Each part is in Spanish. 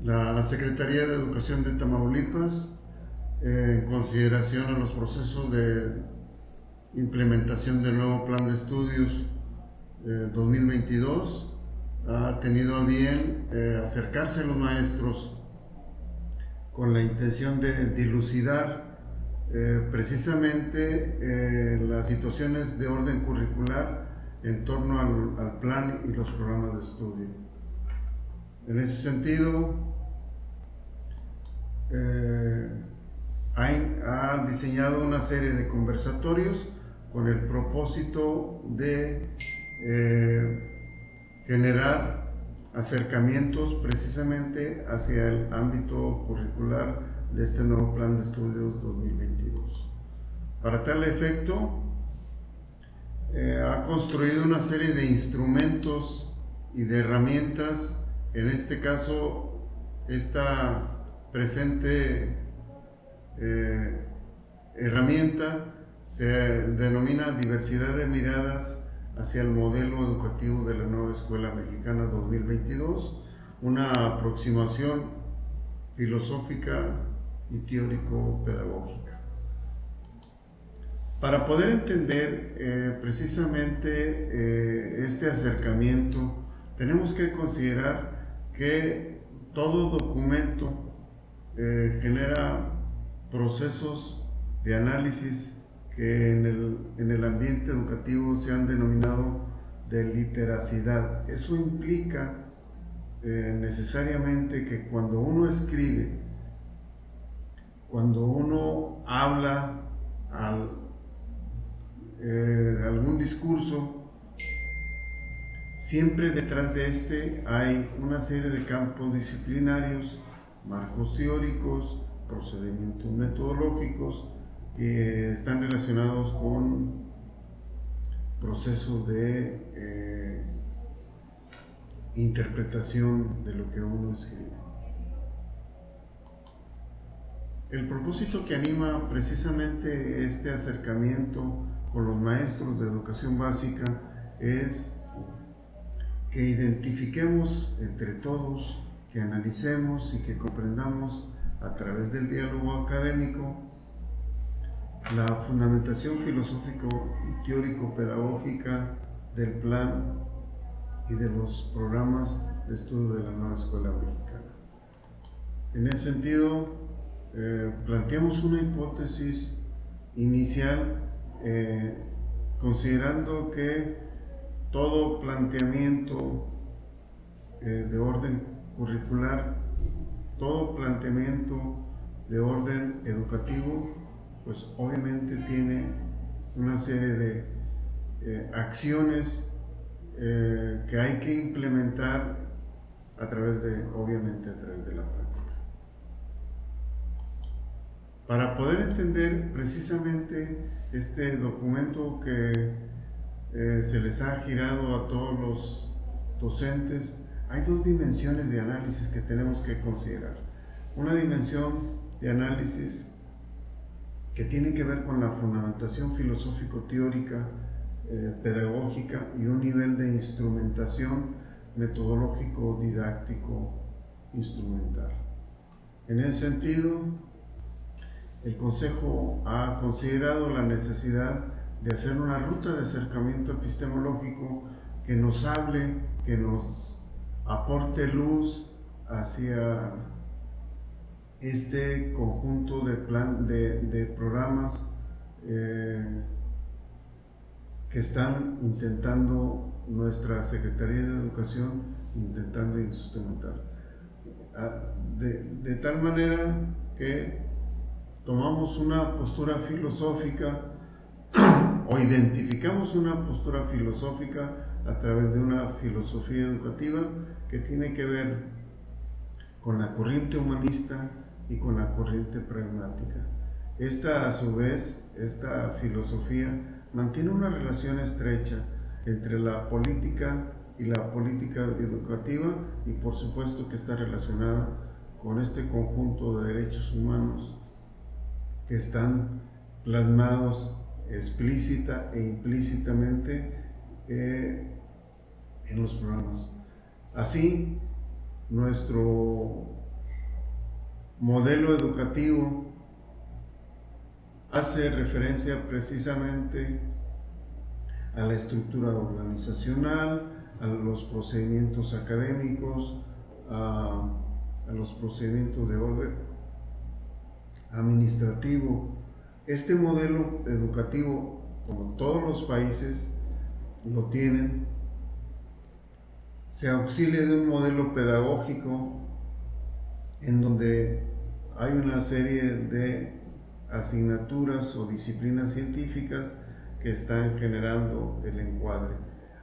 La Secretaría de Educación de Tamaulipas, en consideración a los procesos de implementación del nuevo plan de estudios 2022, ha tenido a bien acercarse a los maestros con la intención de dilucidar precisamente las situaciones de orden curricular en torno al plan y los programas de estudio. En ese sentido, ha diseñado una serie de conversatorios con el propósito de generar acercamientos precisamente hacia el ámbito curricular de este nuevo plan de estudios 2022. Para tal efecto, ha construido una serie de instrumentos y de herramientas. En este caso, esta presente herramienta se denomina Diversidad de Miradas hacia el modelo educativo de la nueva Escuela Mexicana 2022, una aproximación filosófica y teórico-pedagógica. Para poder entender precisamente este acercamiento, tenemos que considerar que todo documento genera procesos de análisis que en el ambiente educativo se han denominado de literacidad. Eso implica necesariamente que cuando uno escribe, cuando uno habla algún discurso, siempre detrás de este hay una serie de campos disciplinarios, marcos teóricos, procedimientos metodológicos que están relacionados con procesos de interpretación de lo que uno escribe. El propósito que anima precisamente este acercamiento con los maestros de educación básica es que identifiquemos entre todos, que analicemos y que comprendamos a través del diálogo académico la fundamentación filosófico y teórico-pedagógica del plan y de los programas de estudio de la nueva Escuela Mexicana. En ese sentido, planteamos una hipótesis inicial considerando que todo planteamiento de orden curricular, todo planteamiento de orden educativo, pues obviamente tiene una serie de acciones que hay que implementar obviamente a través de la práctica. Para poder entender precisamente este documento que se les ha girado a todos los docentes, hay dos dimensiones de análisis que tenemos que considerar. Una dimensión de análisis que tiene que ver con la fundamentación filosófico-teórica, pedagógica y un nivel de instrumentación metodológico, didáctico, instrumental. En ese sentido, el Consejo ha considerado la necesidad de hacer una ruta de acercamiento epistemológico que nos hable, que nos aporte luz hacia este conjunto de programas que están intentando nuestra Secretaría de Educación instrumentar. De tal manera que tomamos una postura filosófica o identificamos una postura filosófica a través de una filosofía educativa que tiene que ver con la corriente humanista y con la corriente pragmática. Esta, a su vez, esta filosofía mantiene una relación estrecha entre la política y la política educativa y por supuesto que está relacionada con este conjunto de derechos humanos que están plasmados explícita e implícitamente en los programas. Así, nuestro modelo educativo hace referencia precisamente a la estructura organizacional, a los procedimientos académicos, a los procedimientos de orden administrativo. Este modelo educativo, como todos los países lo tienen, se auxilia de un modelo pedagógico en donde hay una serie de asignaturas o disciplinas científicas que están generando el encuadre.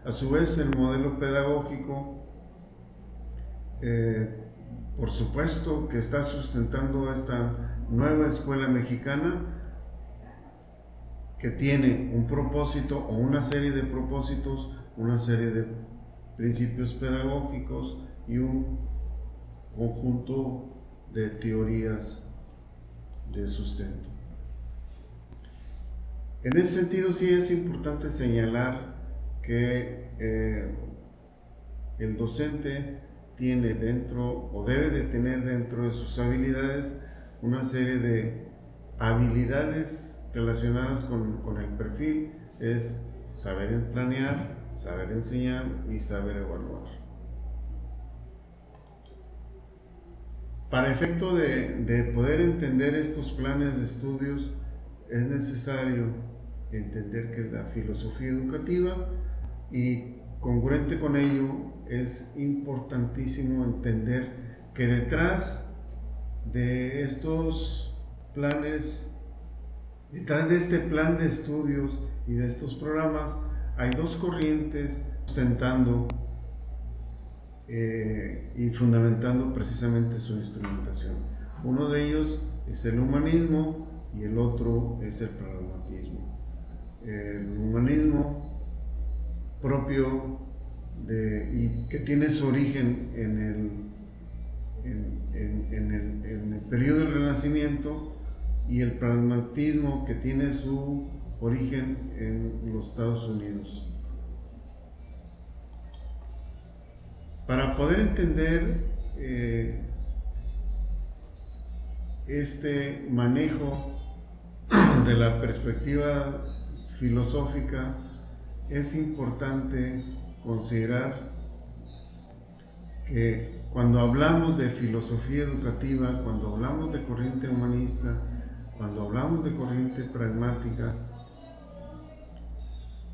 A su vez, el modelo pedagógico, por supuesto, que está sustentando esta nueva escuela mexicana, que tiene un propósito o una serie de propósitos, una serie de principios pedagógicos y un conjunto de teorías de sustento. En ese sentido, sí es importante señalar que el docente tiene dentro, o debe de tener dentro de sus habilidades, una serie de habilidades relacionadas con el perfil. Es saber planear, saber enseñar y saber evaluar. Para efecto de poder entender estos planes de estudios, es necesario entender que es la filosofía educativa, y congruente con ello es importantísimo entender que detrás de estos planes, detrás de este plan de estudios y de estos programas, hay dos corrientes sustentando y fundamentando precisamente su instrumentación. Uno de ellos es el humanismo y el otro es el pragmatismo. El humanismo propio y que tiene su origen en el periodo del Renacimiento, y el pragmatismo que tiene su origen en los Estados Unidos. Para poder entender este manejo de la perspectiva filosófica, es importante considerar que cuando hablamos de filosofía educativa, cuando hablamos de corriente humanista, cuando hablamos de corriente pragmática,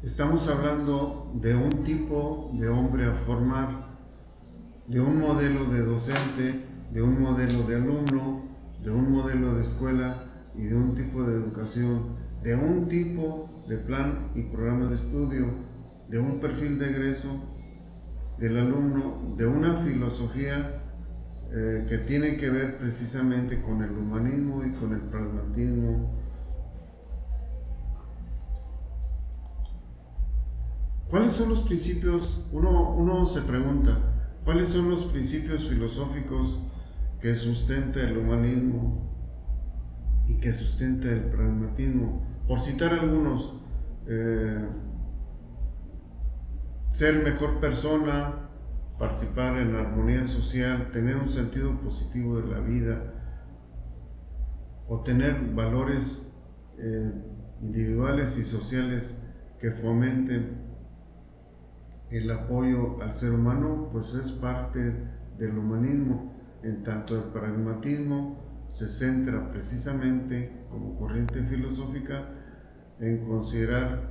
estamos hablando de un tipo de hombre a formar, de un modelo de docente, de un modelo de alumno, de un modelo de escuela y de un tipo de educación, de un tipo de plan y programa de estudio, de un perfil de egreso del alumno, de una filosofía que tiene que ver precisamente con el humanismo y con el pragmatismo. ¿Cuáles son los principios? Uno se pregunta, ¿cuáles son los principios filosóficos que sustenta el humanismo y que sustenta el pragmatismo? Por citar algunos, ser mejor persona, participar en la armonía social, tener un sentido positivo de la vida, o tener valores individuales y sociales que fomenten el apoyo al ser humano, pues es parte del humanismo. En tanto, el pragmatismo se centra precisamente como corriente filosófica en considerar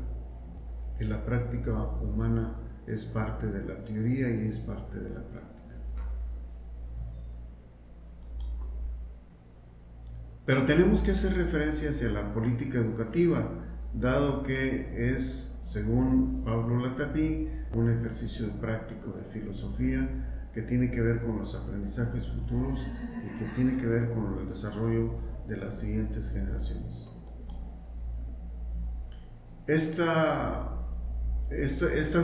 que la práctica humana es parte de la teoría y es parte de la práctica. Pero tenemos que hacer referencia hacia la política educativa, dado que es, según Pablo Latapí, un ejercicio práctico de filosofía que tiene que ver con los aprendizajes futuros y que tiene que ver con el desarrollo de las siguientes generaciones. Estas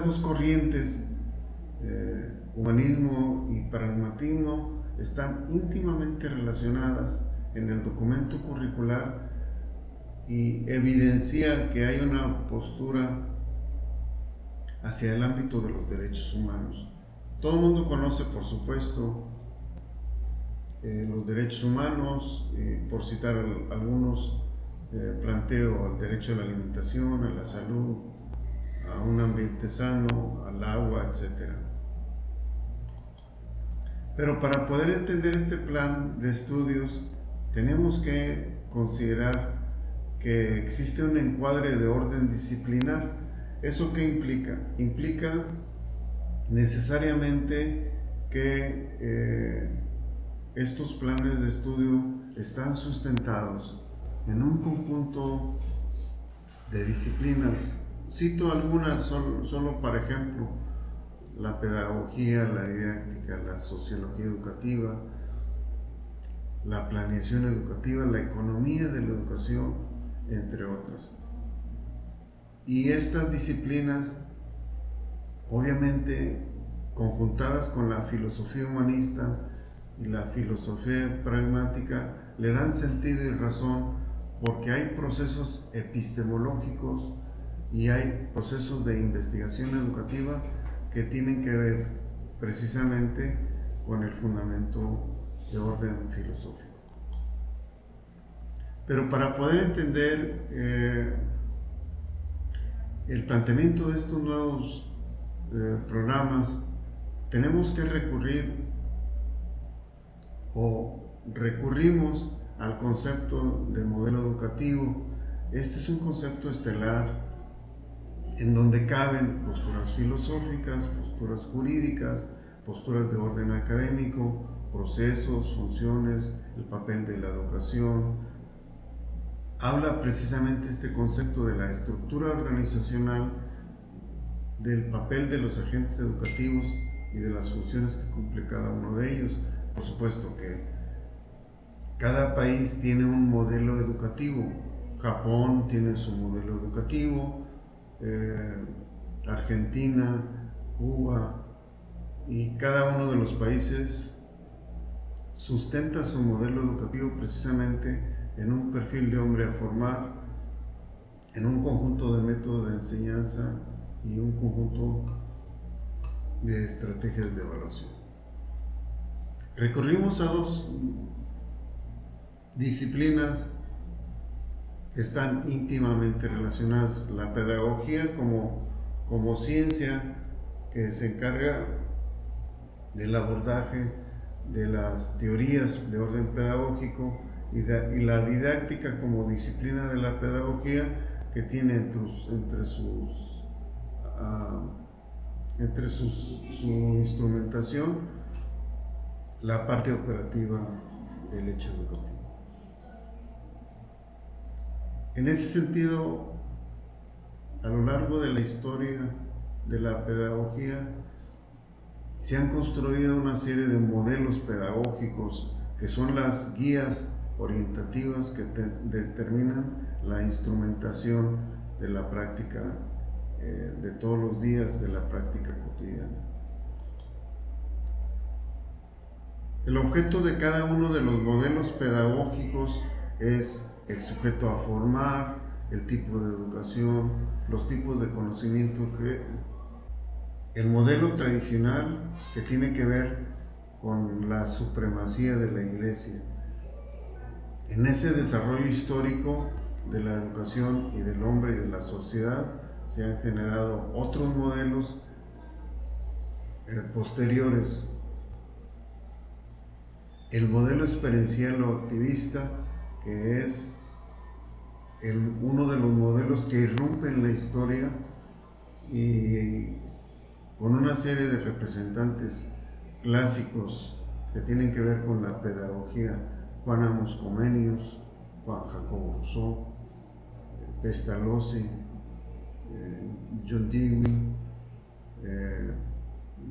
dos corrientes, humanismo y pragmatismo, están íntimamente relacionadas en el documento curricular y evidencia que hay una postura hacia el ámbito de los derechos humanos. Todo el mundo conoce, por supuesto, los derechos humanos, por citar algunos, planteo el derecho a la alimentación, a la salud, a un ambiente sano, al agua, etc. Pero para poder entender este plan de estudios, tenemos que considerar que existe un encuadre de orden disciplinar. ¿Eso qué implica? Implica necesariamente que estos planes de estudio están sustentados en un conjunto de disciplinas. Cito algunas solo para ejemplo: la pedagogía, la didáctica, la sociología educativa, la planeación educativa, la economía de la educación, entre otras. Y estas disciplinas, obviamente conjuntadas con la filosofía humanista y la filosofía pragmática, le dan sentido y razón, porque hay procesos epistemológicos y hay procesos de investigación educativa que tienen que ver precisamente con el fundamento de orden filosófico. Pero para poder entender el planteamiento de estos nuevos programas, tenemos que recurrimos al concepto de modelo educativo. Este es un concepto estelar en donde caben posturas filosóficas, posturas jurídicas, posturas de orden académico, procesos, funciones, el papel de la educación. Habla precisamente este concepto de la estructura organizacional, del papel de los agentes educativos y de las funciones que cumple cada uno de ellos. Por supuesto que cada país tiene un modelo educativo. Japón tiene su modelo educativo, Argentina, Cuba, y cada uno de los países sustenta su modelo educativo precisamente en un perfil de hombre a formar, en un conjunto de métodos de enseñanza y un conjunto de estrategias de evaluación. Recurrimos a dos disciplinas que están íntimamente relacionadas: la pedagogía como ciencia que se encarga del abordaje de las teorías de orden pedagógico, y la didáctica como disciplina de la pedagogía, que tiene entre su instrumentación la parte operativa del hecho educativo. En ese sentido, a lo largo de la historia de la pedagogía, se han construido una serie de modelos pedagógicos que son las guías orientativas que determinan la instrumentación de la práctica de todos los días, de la práctica cotidiana. El objeto de cada uno de los modelos pedagógicos es el sujeto a formar, el tipo de educación, los tipos de conocimiento el modelo tradicional, que tiene que ver con la supremacía de la Iglesia. En ese desarrollo histórico de la educación y del hombre y de la sociedad se han generado otros modelos posteriores. El modelo experiencial o activista, que es uno de los modelos que irrumpen la historia y con una serie de representantes clásicos que tienen que ver con la pedagogía: Juan Amos Comenius, Juan Jacobo Rousseau, Pestalozzi, John Dewey,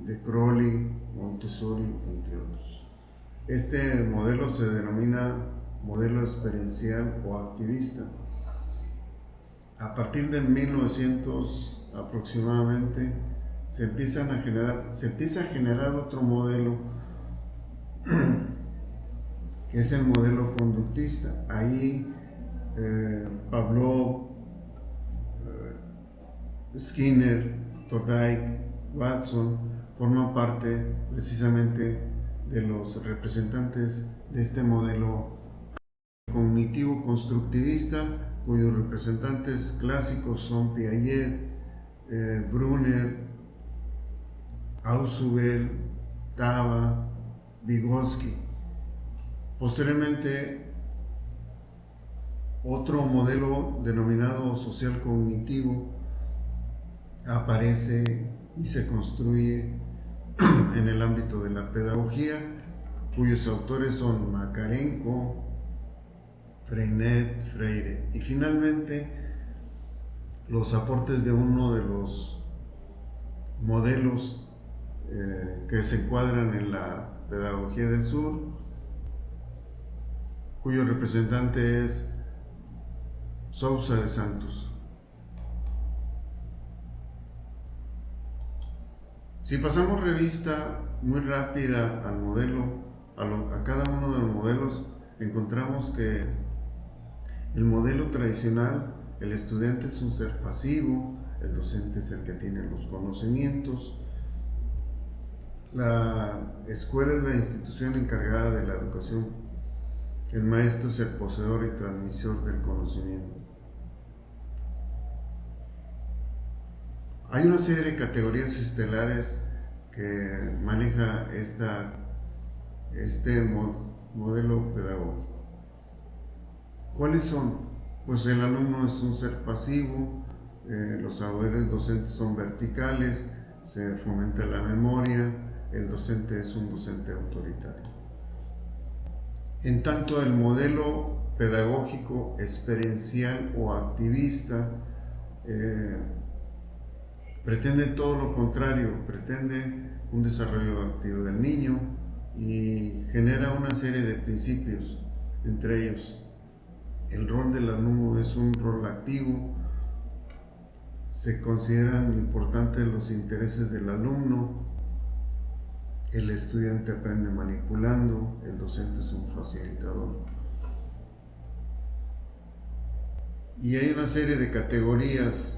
De Crowley, Montessori, entre otros. Este modelo se denomina modelo experiencial o activista. A partir de 1900 aproximadamente se empieza a generar otro modelo que es el modelo conductista. Ahí Pavlov, Skinner, Thorndike, Watson forman parte precisamente de los representantes de este modelo cognitivo constructivista, cuyos representantes clásicos son Piaget, Brunner, Ausubel, Tava, Vygotsky. Posteriormente, otro modelo denominado social cognitivo aparece y se construye en el ámbito de la pedagogía, cuyos autores son Makarenko, Freinet, Freire, y finalmente los aportes de uno de los modelos que se encuadran en la pedagogía del sur, cuyo representante es Sousa de Santos. Si pasamos revista muy rápida al modelo, a cada uno de los modelos, encontramos que el modelo tradicional, el estudiante es un ser pasivo, el docente es el que tiene los conocimientos, la escuela es la institución encargada de la educación, el maestro es el poseedor y transmisor del conocimiento. Hay una serie de categorías estelares que maneja este modelo pedagógico. ¿Cuáles son? Pues el alumno es un ser pasivo, los saberes docentes son verticales, se fomenta la memoria, el docente es un docente autoritario. En tanto, el modelo pedagógico experiencial o activista pretende todo lo contrario, pretende un desarrollo activo del niño y genera una serie de principios, entre ellos el rol del alumno es un rol activo, se consideran importantes los intereses del alumno, el estudiante aprende manipulando, el docente es un facilitador. Y hay una serie de categorías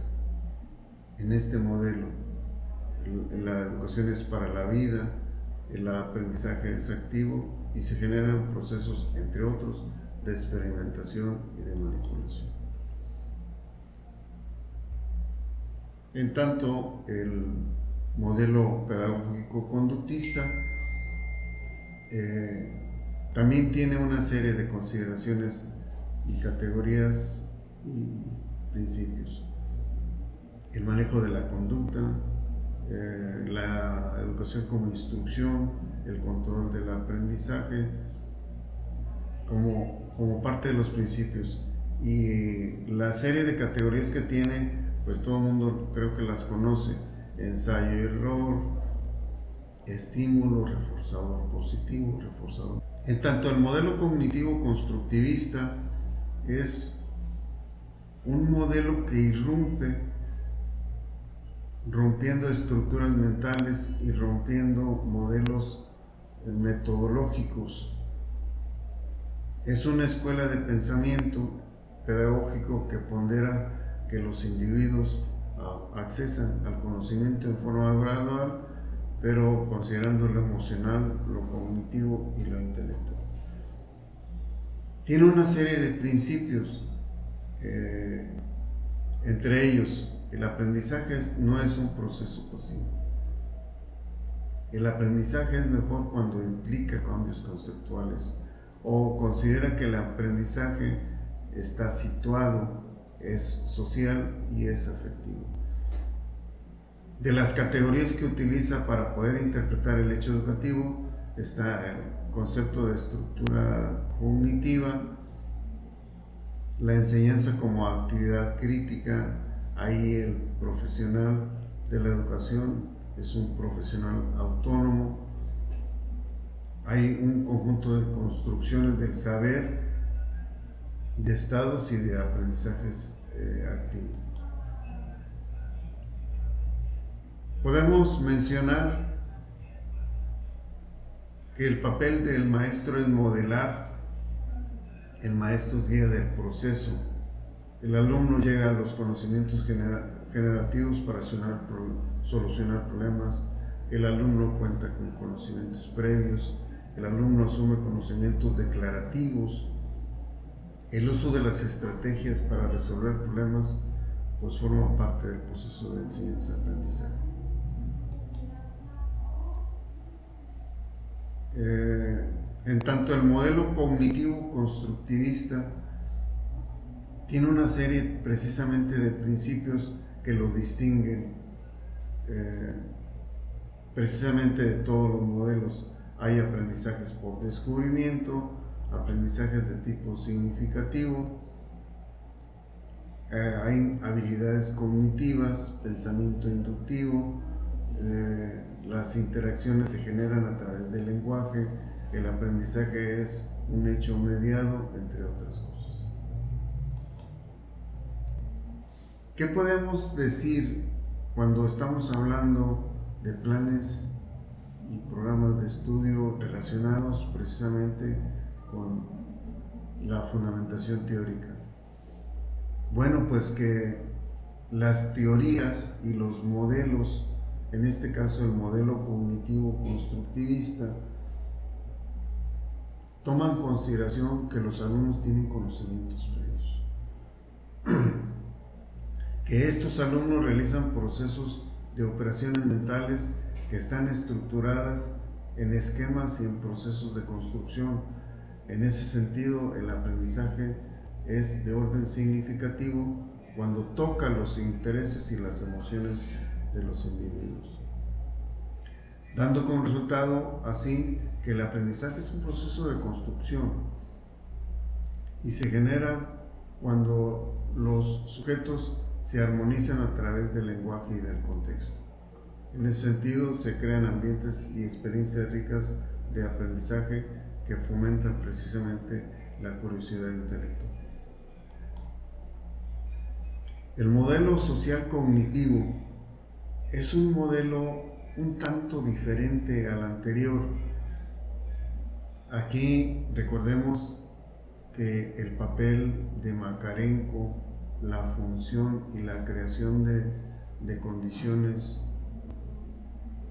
en este modelo. La educación es para la vida, el aprendizaje es activo y se generan procesos, entre otros, de experimentación y de manipulación. En tanto, el modelo pedagógico conductista también tiene una serie de consideraciones y categorías y principios. El manejo de la conducta, la educación como instrucción, el control del aprendizaje como parte de los principios, y la serie de categorías que tiene, pues todo el mundo creo que las conoce: ensayo y error, estímulo, reforzador positivo, reforzador. En tanto, el modelo cognitivo constructivista es un modelo que irrumpe rompiendo estructuras mentales y rompiendo modelos metodológicos. Es una escuela de pensamiento pedagógico que pondera que los individuos accesan al conocimiento en forma gradual, pero considerando lo emocional, lo cognitivo y lo intelectual. Tiene una serie de principios, entre ellos, el aprendizaje no es un proceso pasivo. El aprendizaje es mejor cuando implica cambios conceptuales o considera que el aprendizaje está situado, es social y es afectivo. De las categorías que utiliza para poder interpretar el hecho educativo está el concepto de estructura cognitiva, la enseñanza como actividad crítica. Ahí el profesional de la educación es un profesional autónomo. Hay un conjunto de construcciones del saber, de estados y de aprendizajes activos. Podemos mencionar que el papel del maestro es modelar, el maestro es guía del proceso, el alumno llega a los conocimientos generativos para solucionar problemas, el alumno cuenta con conocimientos previos, el alumno asume conocimientos declarativos, el uso de las estrategias para resolver problemas pues forma parte del proceso de enseñanza-aprendizaje. En tanto, el modelo cognitivo constructivista tiene una serie precisamente de principios que lo distinguen precisamente de todos los modelos. Hay aprendizajes por descubrimiento, aprendizajes de tipo significativo, hay habilidades cognitivas, pensamiento inductivo, las interacciones se generan a través del lenguaje, el aprendizaje es un hecho mediado, entre otras cosas. ¿Qué podemos decir cuando estamos hablando de planes y programas de estudio relacionados precisamente con la fundamentación teórica? Bueno, pues que las teorías y los modelos, en este caso el modelo cognitivo constructivista, toman en consideración que los alumnos tienen conocimientos previos, que estos alumnos realizan procesos de operaciones mentales que están estructuradas en esquemas y en procesos de construcción. En ese sentido, el aprendizaje es de orden significativo cuando toca los intereses y las emociones de los individuos, dando como resultado así que el aprendizaje es un proceso de construcción y se genera cuando los sujetos se armonizan a través del lenguaje y del contexto. En ese sentido, se crean ambientes y experiencias ricas de aprendizaje que fomentan precisamente la curiosidad intelectual. El modelo social cognitivo es un modelo un tanto diferente al anterior. Aquí recordemos que el papel de Makarenko, la función y la creación de condiciones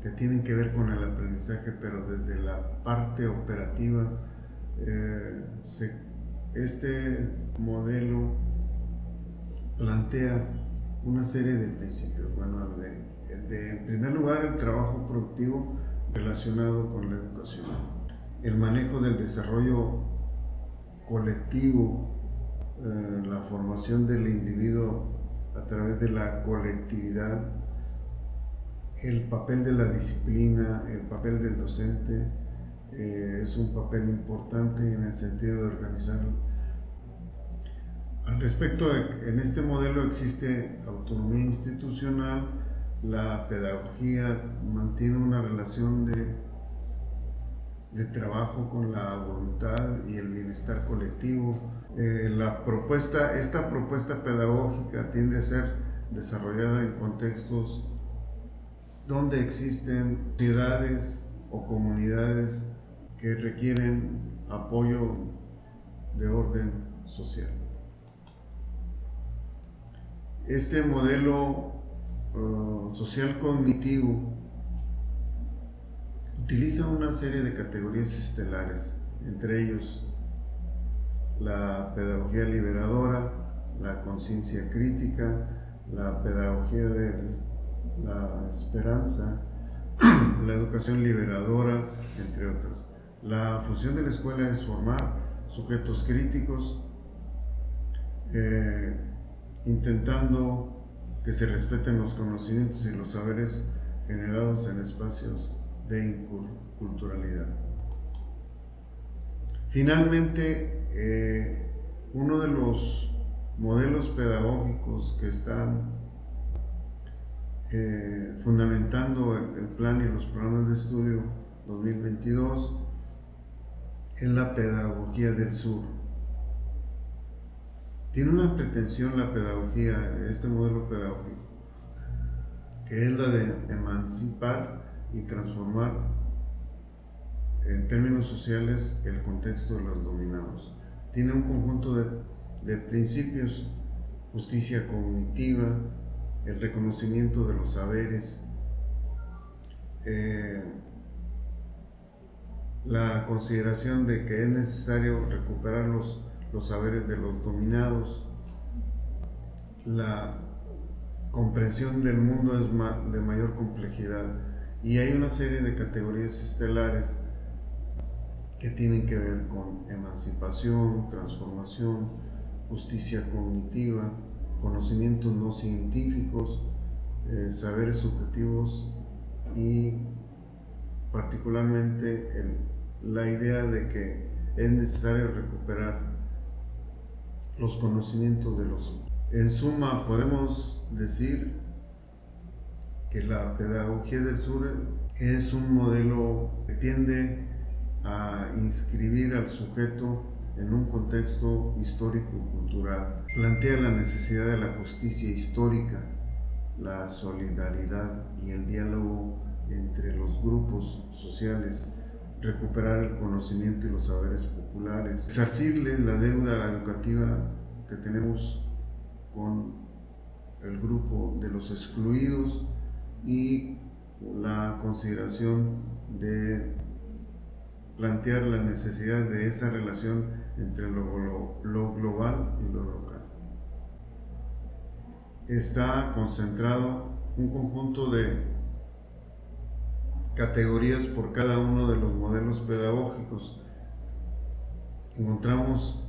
que tienen que ver con el aprendizaje, pero desde la parte operativa, este modelo plantea una serie de principios. Bueno, en primer lugar, el trabajo productivo relacionado con la educación, el manejo del desarrollo colectivo, la formación del individuo a través de la colectividad, el papel de la disciplina, el papel del docente, es un papel importante en el sentido de organizar. Al respecto, en este modelo existe autonomía institucional, la pedagogía mantiene una relación de trabajo con la voluntad y el bienestar colectivo. Esta propuesta pedagógica tiende a ser desarrollada en contextos donde existen sociedades o comunidades que requieren apoyo de orden social. Este modelo social cognitivo utiliza una serie de categorías estelares, entre ellos la pedagogía liberadora, la conciencia crítica, la pedagogía de la esperanza, la educación liberadora, entre otros. La función de la escuela es formar sujetos críticos, intentando que se respeten los conocimientos y los saberes generados en espacios de interculturalidad. Finalmente, uno de los modelos pedagógicos que están fundamentando el plan y los programas de estudio 2022 es la pedagogía del sur. Tiene una pretensión la pedagogía, este modelo pedagógico, que es la de emancipar y transformar en términos sociales el contexto de los dominados. Tiene un conjunto de principios: justicia cognitiva, el reconocimiento de los saberes, la consideración de que es necesario recuperar los saberes de los dominados, la comprensión del mundo es de mayor complejidad, y hay una serie de categorías estelares que tienen que ver con emancipación, transformación, justicia cognitiva, conocimientos no científicos, saberes subjetivos y particularmente la idea de que es necesario recuperar los conocimientos de los otros. En suma, podemos decir que la pedagogía del sur es un modelo que tiende a inscribir al sujeto en un contexto histórico-cultural. Plantea la necesidad de la justicia histórica, la solidaridad y el diálogo entre los grupos sociales, recuperar el conocimiento y los saberes populares, resarcirle la deuda educativa que tenemos con el grupo de los excluidos y la consideración de plantear la necesidad de esa relación entre lo global y lo local. Está concentrado un conjunto de categorías por cada uno de los modelos pedagógicos. Encontramos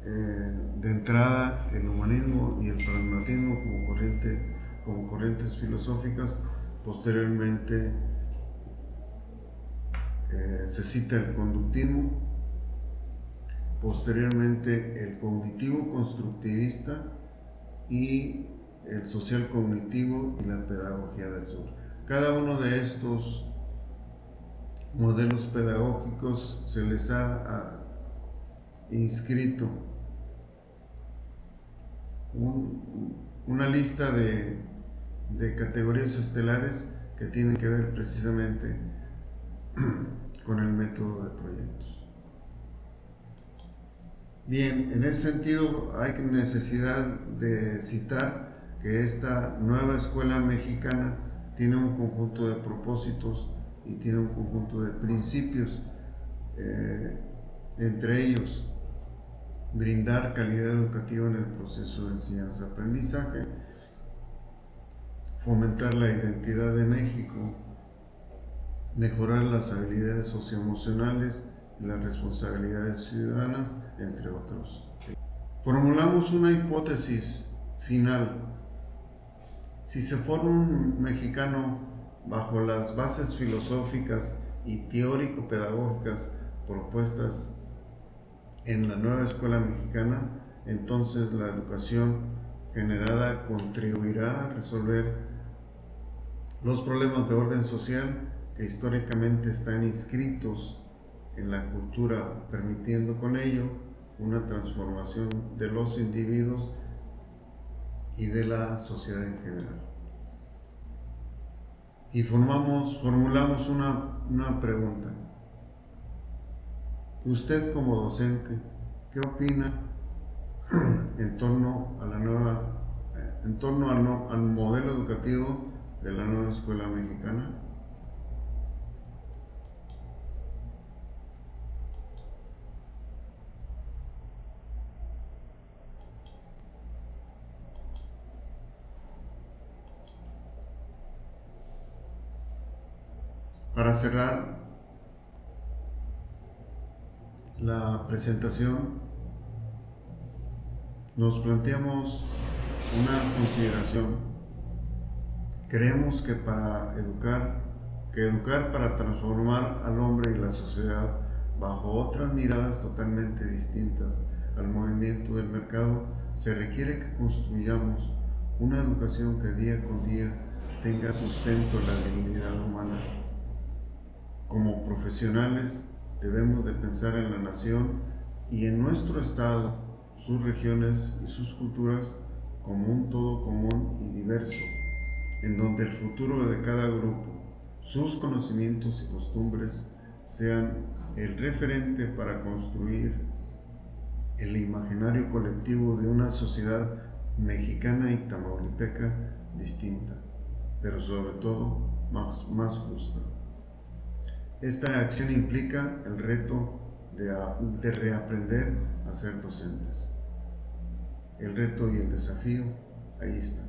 de entrada el humanismo y el pragmatismo como corrientes filosóficas. Posteriormente se cita el conductismo, posteriormente el cognitivo constructivista y el social cognitivo y la pedagogía del sur. Cada uno de estos modelos pedagógicos se les ha inscrito una lista de categorías estelares que tienen que ver precisamente con el método de proyectos. Bien, en ese sentido hay necesidad de citar que esta nueva escuela mexicana tiene un conjunto de propósitos y tiene un conjunto de principios, entre ellos brindar calidad educativa en el proceso de enseñanza-aprendizaje, fomentar la identidad de México, mejorar las habilidades socioemocionales y las responsabilidades ciudadanas, entre otros. Formulamos una hipótesis final. Si se forma un mexicano bajo las bases filosóficas y teórico-pedagógicas propuestas en la nueva escuela mexicana, entonces la educación generada contribuirá a resolver los problemas de orden social que históricamente están inscritos en la cultura, permitiendo con ello una transformación de los individuos y de la sociedad en general. Y formulamos una pregunta. Usted como docente, ¿qué opina en torno al modelo educativo de la nueva escuela mexicana? Para cerrar la presentación, nos planteamos una consideración. Creemos que educar para transformar al hombre y la sociedad bajo otras miradas totalmente distintas al movimiento del mercado, se requiere que construyamos una educación que día con día tenga sustento en la dignidad humana. Como profesionales debemos de pensar en la nación y en nuestro estado, sus regiones y sus culturas como un todo común y diverso, en donde el futuro de cada grupo, sus conocimientos y costumbres sean el referente para construir el imaginario colectivo de una sociedad mexicana y tamaulipeca distinta, pero sobre todo más justa. esta acción implica el reto de reaprender a ser docentes. El reto y el desafío ahí está.